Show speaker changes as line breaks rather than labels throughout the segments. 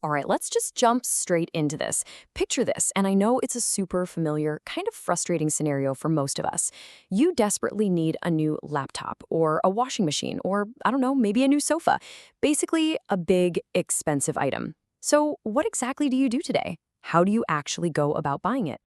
All right, let's just jump straight into this. Picture this, and I know it's a super familiar, kind of frustrating scenario for most of us. You desperately need a new laptop, or a washing machine, or I don't know, maybe a new sofa. Basically, a big, expensive item. So, what exactly do you do today? How do you actually go about buying it?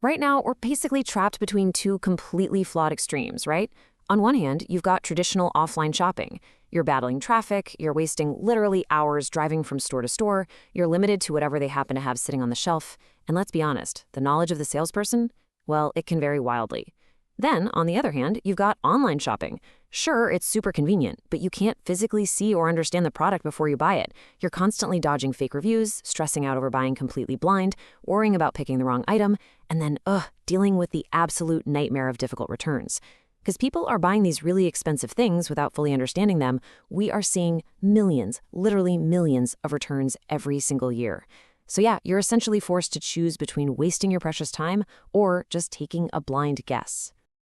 Right now, we're basically trapped between two completely flawed extremes, right? On one hand, you've got traditional offline shopping. You're battling traffic, you're wasting literally hours driving from store to store, you're limited to whatever they happen to have sitting on the shelf, and let's be honest, the knowledge of the salesperson, well, it can vary wildly. Then, on the other hand, you've got online shopping. Sure, it's super convenient, but you can't physically see or understand the product before you buy it. You're constantly dodging fake reviews, stressing out over buying completely blind, worrying about picking the wrong item, and then, dealing with the absolute nightmare of difficult returns. Because people are buying these really expensive things without fully understanding them, we are seeing millions, literally millions of returns every single year. So yeah, you're essentially forced to choose between wasting your precious time or just taking a blind guess.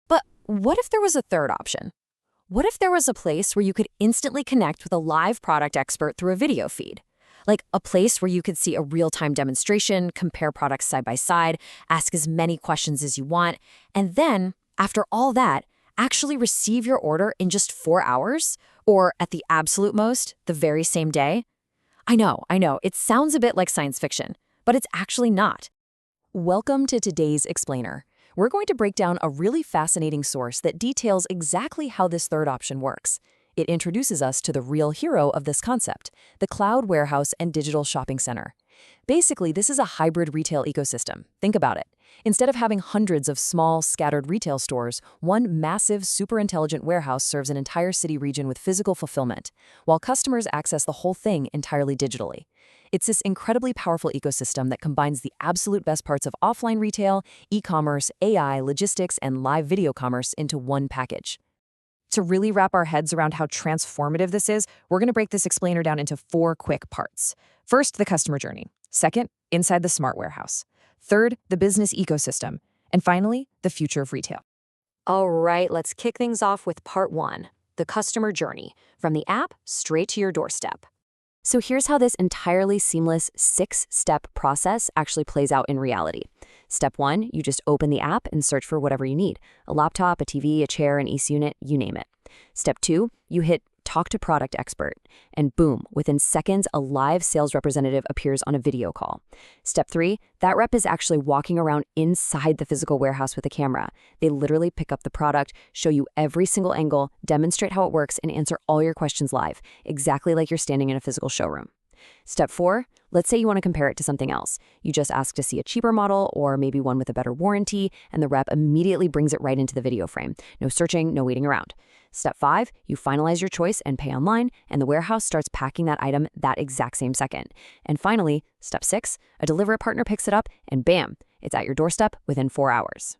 But what if there was a third option? What if there was a place where you could instantly connect with a live product expert through a video feed? Like a place where you could see a real-time demonstration, compare products side by side, ask as many questions as you want, and then, after all that, actually receive your order in just 4 hours? Or at the absolute most, the very same day? I know, it sounds a bit like science fiction, but it's actually not. Welcome to today's Explainer. We're going to break down a really fascinating source that details exactly how this third option works. It introduces us to the real hero of this concept, the cloud warehouse and digital shopping center. Basically, this is a hybrid retail ecosystem. Think about it. Instead of having hundreds of small, scattered retail stores, one massive, super intelligent warehouse serves an entire city region with physical fulfillment, while customers access the whole thing entirely digitally. It's this incredibly powerful ecosystem that combines the absolute best parts of offline retail, e-commerce, AI, logistics, and live video commerce into one package. To really wrap our heads around how transformative this is, we're going to break this explainer down into 4 quick parts. First, the customer journey. Second, inside the smart warehouse. Third, the business ecosystem. And finally, the future of retail. All right, let's kick things off with part 1, the customer journey, from the app straight to your doorstep. So here's how this entirely seamless 6-step process actually plays out in reality. Step 1, you just open the app and search for whatever you need. A laptop, a TV, a chair, an EC unit, you name it. Step 2, you hit Talk to Product Expert, and boom, within seconds, a live sales representative appears on a video call. Step 3, that rep is actually walking around inside the physical warehouse with a camera. They literally pick up the product, show you every single angle, demonstrate how it works, and answer all your questions live, exactly like you're standing in a physical showroom. Step 4, let's say you want to compare it to something else. You just ask to see a cheaper model or maybe one with a better warranty, and the rep immediately brings it right into the video frame. No searching, no waiting around. Step 5, you finalize your choice and pay online, and the warehouse starts packing that item that exact same second. And finally, Step 6, a delivery partner picks it up, and bam, it's at your doorstep within 4 hours.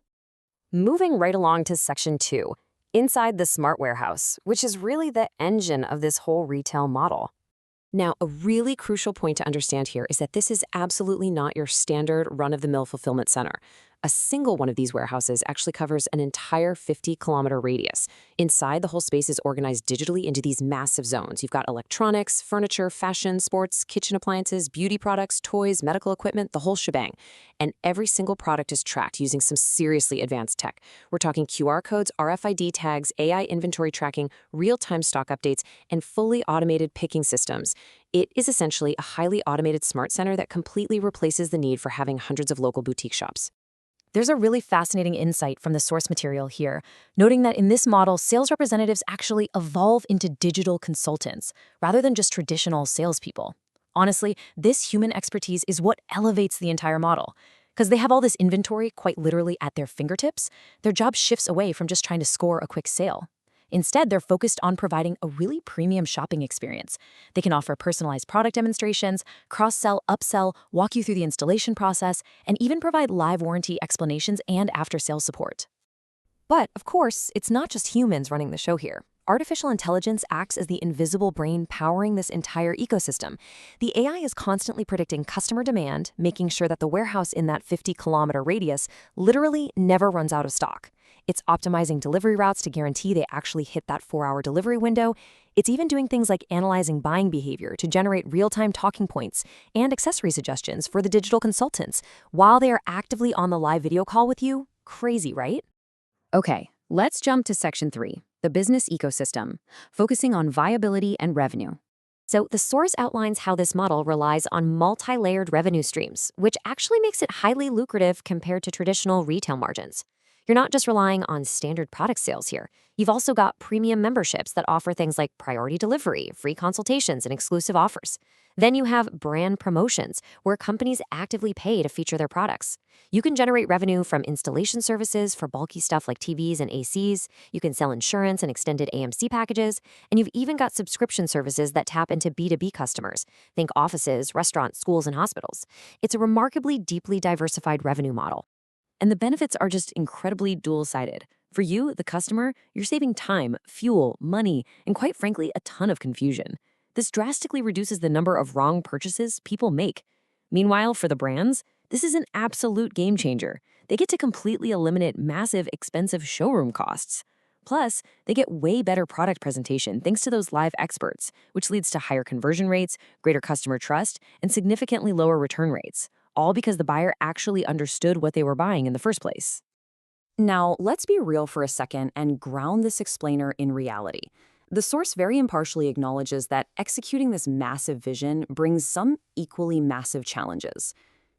Moving right along to Section 2, inside the smart warehouse, which is really the engine of this whole retail model. Now, a really crucial point to understand here is that this is absolutely not your standard run-of-the-mill fulfillment center. A single one of these warehouses actually covers an entire 50-kilometer radius. Inside, the whole space is organized digitally into these massive zones. You've got electronics, furniture, fashion, sports, kitchen appliances, beauty products, toys, medical equipment, the whole shebang. And every single product is tracked using some seriously advanced tech. We're talking QR codes, RFID tags, AI inventory tracking, real-time stock updates, and fully automated picking systems. It is essentially a highly automated smart center that completely replaces the need for having hundreds of local boutique shops. There's a really fascinating insight from the source material here, noting that in this model, sales representatives actually evolve into digital consultants, rather than just traditional salespeople. Honestly, this human expertise is what elevates the entire model. Because they have all this inventory quite literally at their fingertips, their job shifts away from just trying to score a quick sale. Instead, they're focused on providing a really premium shopping experience. They can offer personalized product demonstrations, cross-sell, upsell, walk you through the installation process, and even provide live warranty explanations and after-sales support. But, of course, it's not just humans running the show here. artificial intelligence acts as the invisible brain powering this entire ecosystem. The AI is constantly predicting customer demand, making sure that the warehouse in that 50-kilometer radius literally never runs out of stock. It's optimizing delivery routes to guarantee they actually hit that 4-hour delivery window. It's even doing things like analyzing buying behavior to generate real-time talking points and accessory suggestions for the digital consultants while they are actively on the live video call with you. Crazy, right? Okay, let's jump to Section 3, the business ecosystem, focusing on viability and revenue. So the source outlines how this model relies on multi-layered revenue streams, which actually makes it highly lucrative compared to traditional retail margins. You're not just relying on standard product sales here. You've also got premium memberships that offer things like priority delivery, free consultations, and exclusive offers. Then you have brand promotions, where companies actively pay to feature their products. You can generate revenue from installation services for bulky stuff like TVs and ACs. You can sell insurance and extended AMC packages. And you've even got subscription services that tap into B2B customers. Think offices, restaurants, schools, and hospitals. It's a remarkably deeply diversified revenue model. And the benefits are just incredibly dual-sided. For you, the customer, you're saving time, fuel, money, and quite frankly, a ton of confusion. This drastically reduces the number of wrong purchases people make. Meanwhile, for the brands, this is an absolute game changer. They get to completely eliminate massive, expensive showroom costs. Plus, they get way better product presentation thanks to those live experts, which leads to higher conversion rates, greater customer trust, and significantly lower return rates, all because the buyer actually understood what they were buying in the first place. Now, let's be real for a second and ground this explainer in reality. The source very impartially acknowledges that executing this massive vision brings some equally massive challenges.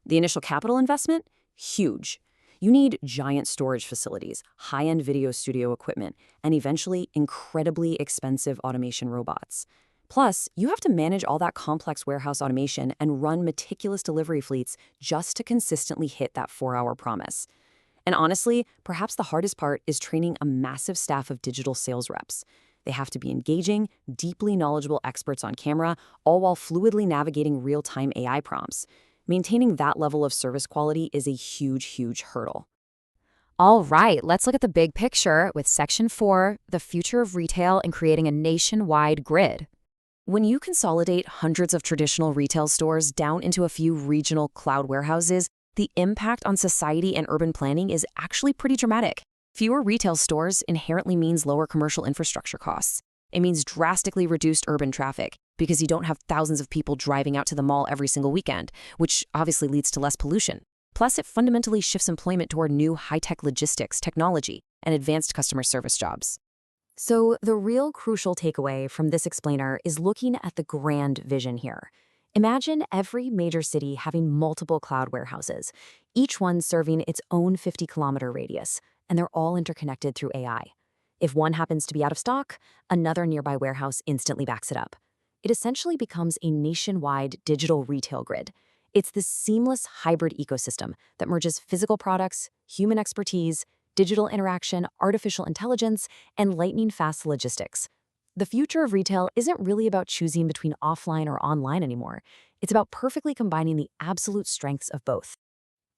The initial capital investment? Huge. You need giant storage facilities, high-end video studio equipment, and eventually incredibly expensive automation robots. Plus, you have to manage all that complex warehouse automation and run meticulous delivery fleets just to consistently hit that 4-hour promise. And honestly, perhaps the hardest part is training a massive staff of digital sales reps. They have to be engaging, deeply knowledgeable experts on camera, all while fluidly navigating real-time AI prompts. Maintaining that level of service quality is a huge, huge hurdle. All right, let's look at the big picture with Section 4, the future of retail and creating a nationwide grid. When you consolidate hundreds of traditional retail stores down into a few regional cloud warehouses, the impact on society and urban planning is actually pretty dramatic. Fewer retail stores inherently means lower commercial infrastructure costs. It means drastically reduced urban traffic because you don't have thousands of people driving out to the mall every single weekend, which obviously leads to less pollution. Plus, it fundamentally shifts employment toward new high-tech logistics, technology, and advanced customer service jobs. So the real crucial takeaway from this explainer is looking at the grand vision here. Imagine every major city having multiple cloud warehouses, each one serving its own 50-kilometer radius, and they're all interconnected through AI. If one happens to be out of stock, another nearby warehouse instantly backs it up. It essentially becomes a nationwide digital retail grid. It's this seamless hybrid ecosystem that merges physical products, human expertise, digital interaction, artificial intelligence, and lightning-fast logistics. The future of retail isn't really about choosing between offline or online anymore. It's about perfectly combining the absolute strengths of both.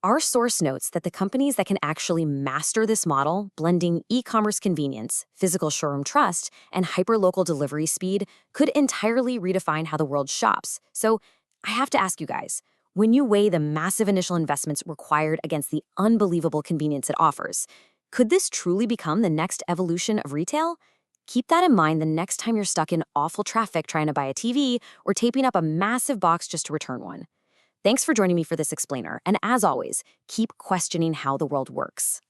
Our source notes that the companies that can actually master this model, blending e-commerce convenience, physical showroom trust, and hyperlocal delivery speed, could entirely redefine how the world shops. So I have to ask you guys, when you weigh the massive initial investments required against the unbelievable convenience it offers, could this truly become the next evolution of retail? Keep that in mind the next time you're stuck in awful traffic trying to buy a TV or taping up a massive box just to return one. Thanks for joining me for this explainer, and as always, keep questioning how the world works.